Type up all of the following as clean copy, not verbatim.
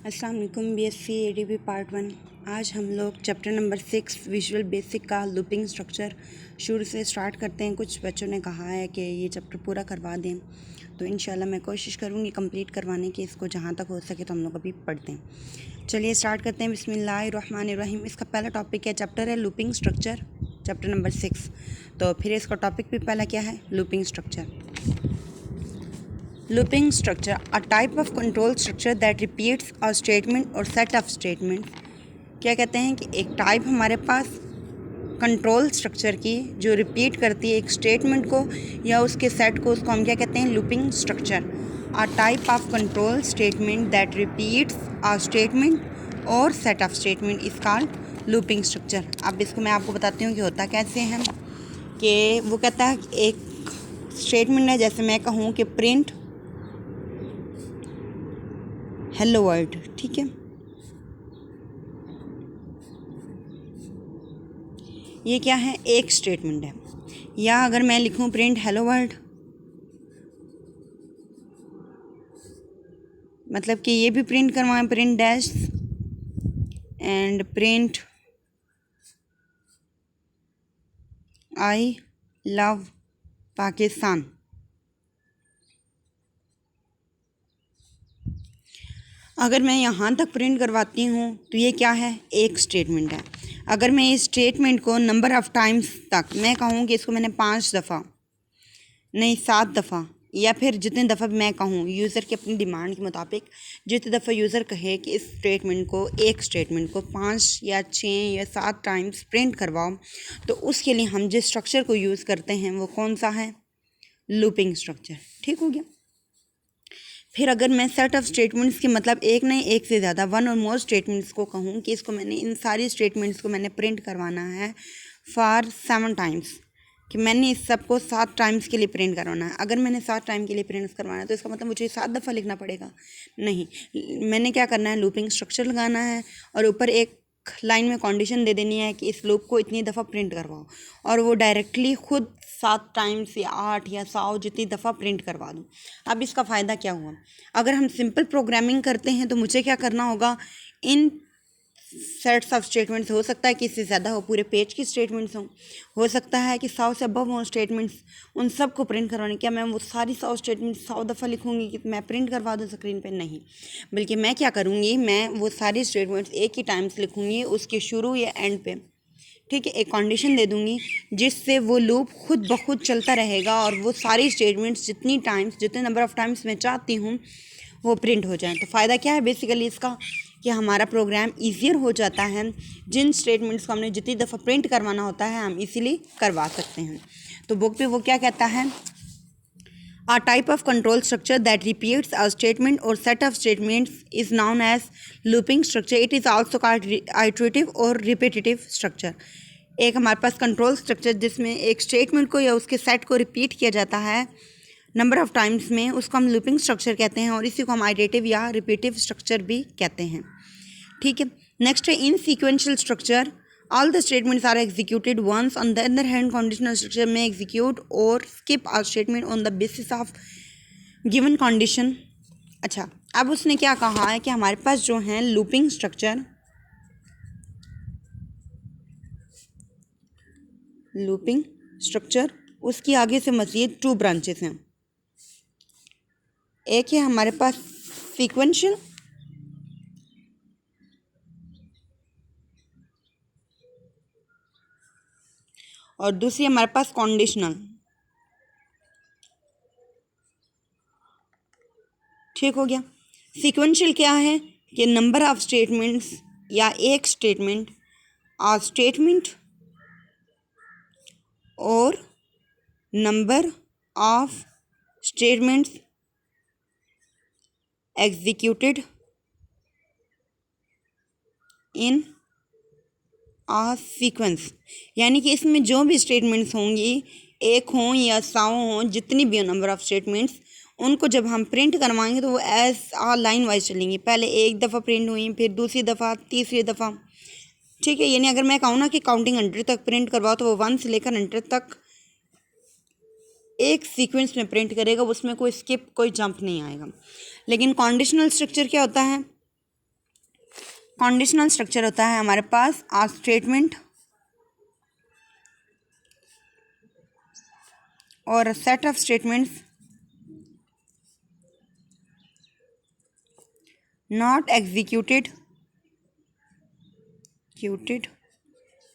अस्सलाम वालेकुम। BSc ADB part 1। आज हम लोग चैप्टर नंबर 6 विजुअल बेसिक का लूपिंग स्ट्रक्चर शुरू से स्टार्ट करते हैं। कुछ बच्चों ने कहा है कि ये चैप्टर पूरा करवा दें, तो इंशाल्लाह मैं कोशिश करूँगी कंप्लीट करवाने की इसको, जहाँ तक हो सके तो हम लोग अभी पढ़ते हैं। चलिए स्टार्ट करते हैं। बिस्मिल्लाहिर्रहमानिर्रहीम। इसका पहला टॉपिक है, चैप्टर है लूपिंग स्ट्रक्चर, चैप्टर नंबर 6। तो फिर इसका टॉपिक भी पहला क्या है, looping structure. Looping structure, a type of control structure that repeats a statement or set of statements। क्या कहते हैं कि एक टाइप हमारे पास कंट्रोल स्ट्रक्चर की जो रिपीट करती है एक स्टेटमेंट को या उसके सेट को, उसको हम क्या कहते हैं, looping structure. A type of control statement that repeats a statement or set of statement is called looping structure. अब इसको मैं आपको बताती हूँ कि होता कैसे है। कि वो कहता है कि एक स्टेटमेंट है, जैसे मैं कहूँ कि प्रिंट हेलो वर्ल्ड, ठीक है। ये क्या है, एक स्टेटमेंट है। या अगर मैं लिखूं प्रिंट हेलो वर्ल्ड, मतलब कि ये भी प्रिंट करवाएं, print dash and print I love Pakistan. अगर मैं यहाँ तक प्रिंट करवाती हूँ तो ये क्या है, एक स्टेटमेंट है। अगर मैं इस स्टेटमेंट को नंबर ऑफ़ टाइम्स तक, मैं कहूँ कि इसको मैंने 5 दफ़ा नहीं 7 दफ़ा, या फिर जितने दफ़ा मैं कहूँ यूज़र की अपनी डिमांड के मुताबिक, जितने दफ़ा यूज़र कहे कि इस स्टेटमेंट को, एक स्टेटमेंट को 5 या 6 या 7 टाइम्स प्रिंट करवाओ, तो उसके लिए हम जिस स्ट्रक्चर को यूज़ करते हैं वो कौन सा है, लूपिंग स्ट्रक्चर। ठीक हो गया। फिर अगर मैं सेट ऑफ स्टेटमेंट्स के मतलब एक नहीं एक से ज़्यादा, वन और मोर स्टेटमेंट्स को कहूँ कि इसको मैंने, इन सारी स्टेटमेंट्स को मैंने प्रिंट करवाना है फॉर 7 टाइम्स, कि मैंने इस सब को 7 टाइम्स के लिए प्रिंट करवाना है। अगर मैंने 7 टाइम के लिए प्रिंट करवाना है तो इसका मतलब मुझे 7 दफ़ा लिखना पड़ेगा? नहीं, मैंने क्या करना है, लूपिंग स्ट्रक्चर लगाना है और ऊपर एक लाइन में कंडीशन दे देनी है कि इस लूप को इतनी दफ़ा प्रिंट करवाओ, और वो डायरेक्टली खुद 7 टाइम्स या 8 या 100 जितनी दफ़ा प्रिंट करवा दूँ। अब इसका फ़ायदा क्या हुआ, अगर हम सिंपल प्रोग्रामिंग करते हैं तो मुझे क्या करना होगा, इन सेट्स ऑफ स्टेटमेंट्स, हो सकता है कि इससे ज़्यादा हो, पूरे पेज की स्टेटमेंट्स हो सकता है कि 100 से अबव हों स्टेटमेंट्स, उन सब को प्रिंट करवाने। क्या मैं वो सारी 100 स्टेटमेंट्स 100 दफ़ा लिखूंगी कि मैं प्रिंट करवा दूँ स्क्रीन पे? नहीं, बल्कि मैं क्या करूँगी, मैं वो सारी स्टेटमेंट्स एक ही टाइम्स लिखूँगी, उसके शुरू या एंड पे, ठीक है, एक कंडीशन दे दूँगी जिससे वो लूप खुद ब खुद चलता रहेगा और वो सारी स्टेटमेंट्स जितनी टाइम्स, जितने नंबर ऑफ़ टाइम्स मैं चाहती हूँ वो प्रिंट हो जाएं। तो फ़ायदा क्या है बेसिकली इसका, कि हमारा प्रोग्राम ईजियर हो जाता है। जिन स्टेटमेंट्स को हमने जितनी दफ़ा प्रिंट करवाना होता है हम इसीलिए करवा सकते हैं। तो बुक पे वो क्या कहता है, A type of control structure that repeats a statement or set of statements is known as looping structure. It is also called iterative or repetitive structure. एक हमारे पास कंट्रोल स्ट्रक्चर जिसमें एक स्टेटमेंट को या उसके सेट को रिपीट किया जाता है नंबर ऑफ़ टाइम्स में, उसको हम लूपिंग स्ट्रक्चर कहते हैं, और इसी को हम आइटरेटिव या रिपीटिव स्ट्रक्चर भी कहते हैं। ठीक है। नेक्स्ट है in sequential structure, all the statements are executed once. On the other hand conditional structure में execute or skip are statement on the basis of given condition. अच्छा, अब उसने क्या कहा है कि हमारे पास जो है लूपिंग स्ट्रक्चर, उसकी आगे से मज़ीद 2 ब्रांचेस हैं। एक है हमारे पास सीक्वेंशियल और दूसरी हमारे पास कंडीशनल। ठीक हो गया। सीक्वेंशियल क्या है कि नंबर ऑफ स्टेटमेंट्स या एक statement or statement or number of statements executed in a sequence, यानी कि इसमें जो भी स्टेटमेंट्स होंगी, एक हों या 100 हों, जितनी भी हो नंबर ऑफ़ स्टेटमेंट्स, उनको जब हम प्रिंट करवाएंगे तो वो एज आ लाइन वाइज चलेंगी। पहले एक दफ़ा प्रिंट हुई, फिर दूसरी दफ़ा, तीसरी दफ़ा। ठीक है, यानी अगर मैं कहूँ ना कि काउंटिंग 100 तक प्रिंट करवाओ तो वो 1 से लेकर 100 तक एक सीक्वेंस में प्रिंट करेगा, उसमें कोई स्किप, कोई जंप नहीं आएगा। लेकिन कंडीशनल स्ट्रक्चर क्या होता है, कंडीशनल स्ट्रक्चर होता है हमारे पास आ स्टेटमेंट और a set of statements not executed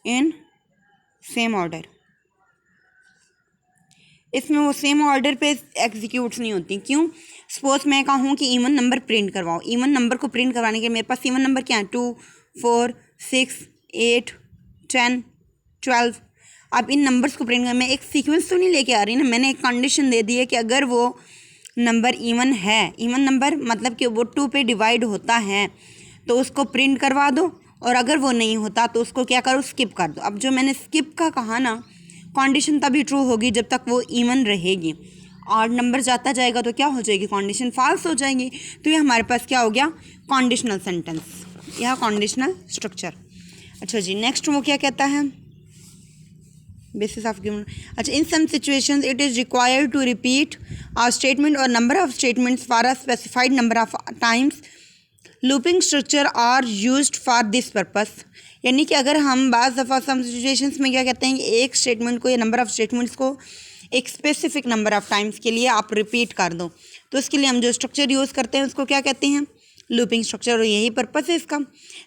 in same order. इसमें वो सेम ऑर्डर पे एग्जीक्यूट्स नहीं होती। क्यों? सपोज मैं कहूँ कि इवन नंबर प्रिंट करवाओ, इवन नंबर को प्रिंट करवाने के मेरे पास इवन नंबर क्या है 2 4 6 8 10 12। अब इन नंबर्स को प्रिंट कर मैं एक सीक्वेंस तो नहीं लेके आ रही ना, मैंने एक कंडीशन दे दी है कि अगर वो नंबर इवन है, इवन नंबर मतलब कि वो 2 पे डिवाइड होता है तो उसको प्रिंट करवा दो, और अगर वो नहीं होता तो उसको क्या करो, स्किप कर दो। अब जो मैंने स्किप का कहा ना, कंडीशन तभी ट्रू होगी जब तक वो इवन रहेगी, और नंबर जाता जाएगा तो क्या हो जाएगी, कंडीशन फॉल्स हो जाएगी। तो ये हमारे पास क्या हो गया, कंडीशनल सेंटेंस, यह कंडीशनल स्ट्रक्चर। अच्छा जी, नेक्स्ट वो क्या कहता है, बेसिस ऑफ गिवन। अच्छा, in some situations it is required to repeat a statement or number of statements for a specified number of times. Looping structure are used for this purpose. यानी कि अगर हम बाज़ दफ़ा सम सिचुएशंस में क्या कहते हैं कि एक स्टेटमेंट को या नंबर ऑफ स्टेटमेंट्स को एक स्पेसिफिक नंबर ऑफ टाइम्स के लिए आप रिपीट कर दो, तो इसके लिए हम जो स्ट्रक्चर यूज़ करते हैं उसको क्या कहते हैं, लूपिंग स्ट्रक्चर, और यही पर्पस है इसका।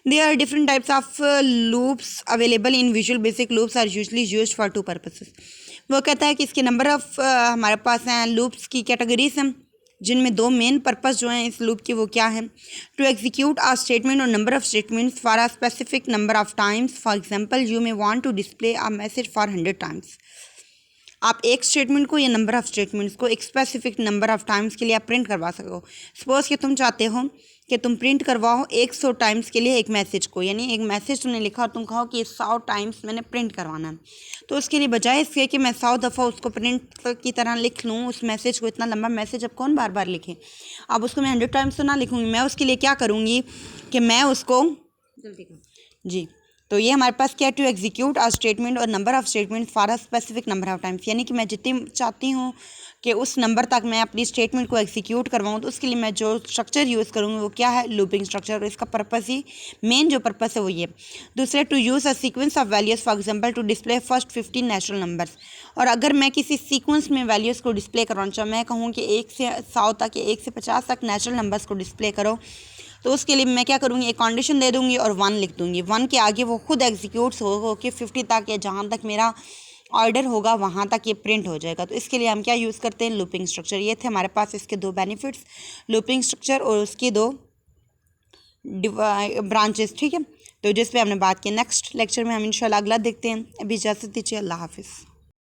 There are different types of loops available in Visual Basic. Loops are usually used for 2 purposes. वो कहता है कि इसके नंबर ऑफ हमारे पास हैं लूप्स की कैटेगरीज हैं, जिनमें 2 मेन पर्पस जो हैं इस लूप के वो क्या है, to execute a statement or number of statements for a specific number of times. For example, you may want to display a message for 100 times. आप एक स्टेटमेंट को या नंबर ऑफ स्टेटमेंट्स को एक स्पेसिफिक नंबर ऑफ टाइम्स के लिए आप print करवा सको। सपोज कि तुम चाहते हो कि तुम प्रिंट करवाओ 100 टाइम्स के लिए एक मैसेज को, यानी एक मैसेज तुमने लिखा और तुम कहो कि 100 टाइम्स मैंने प्रिंट करवाना है, तो उसके लिए बजाय इसके कि मैं 100 दफ़ा उसको प्रिंट की तरह लिख लूँ उस मैसेज को, इतना लंबा मैसेज अब कौन बार बार लिखे, अब उसको मैं 100 टाइम्स तो ना लिखूँगी, मैं उसके लिए क्या करूँगी कि मैं उसको जी, तो ये हमारे पास क्या, to execute a statement or number of statement for a specific number of times. यानी कि मैं जितनी चाहती हूँ कि उस नंबर तक मैं अपनी स्टेटमेंट को एग्जीक्यूट करवाऊँ, तो उसके लिए मैं जो स्ट्रक्चर यूज़ करूँगी वो क्या है, लूपिंग स्ट्रक्चर। और इसका पर्पस ही मेन जो पर्पस है वो ये। दूसरा, to use a sequence of values for example to display first 15 natural numbers. और अगर मैं किसी सीक्वेंस में वैल्यूज़ को डिस्प्ले करवाना चाहूँ, मैं कहूँ कि 1 से 100 तक या 1 से 50 तक नेचुरल नंबर्स को डिस्प्ले करो, तो उसके लिए मैं क्या करूँगी, एक कंडीशन दे दूँगी और 1 लिख दूँगी। 1 के आगे वो खुद एग्जीक्यूट्स हो कि 50 तक या जहाँ तक मेरा ऑर्डर होगा वहाँ तक ये प्रिंट हो जाएगा। तो इसके लिए हम क्या यूज़ करते हैं, लूपिंग स्ट्रक्चर। ये थे हमारे पास इसके 2 बेनिफिट्स, लूपिंग स्ट्रक्चर और उसके 2 ब्रांचेस। ठीक है, तो जिस पे हमने बात की, नेक्स्ट लेक्चर में हम इंशाल्लाह अगला देखते हैं। अभी इजाज़त दीजिए, अल्लाह हाफिज़।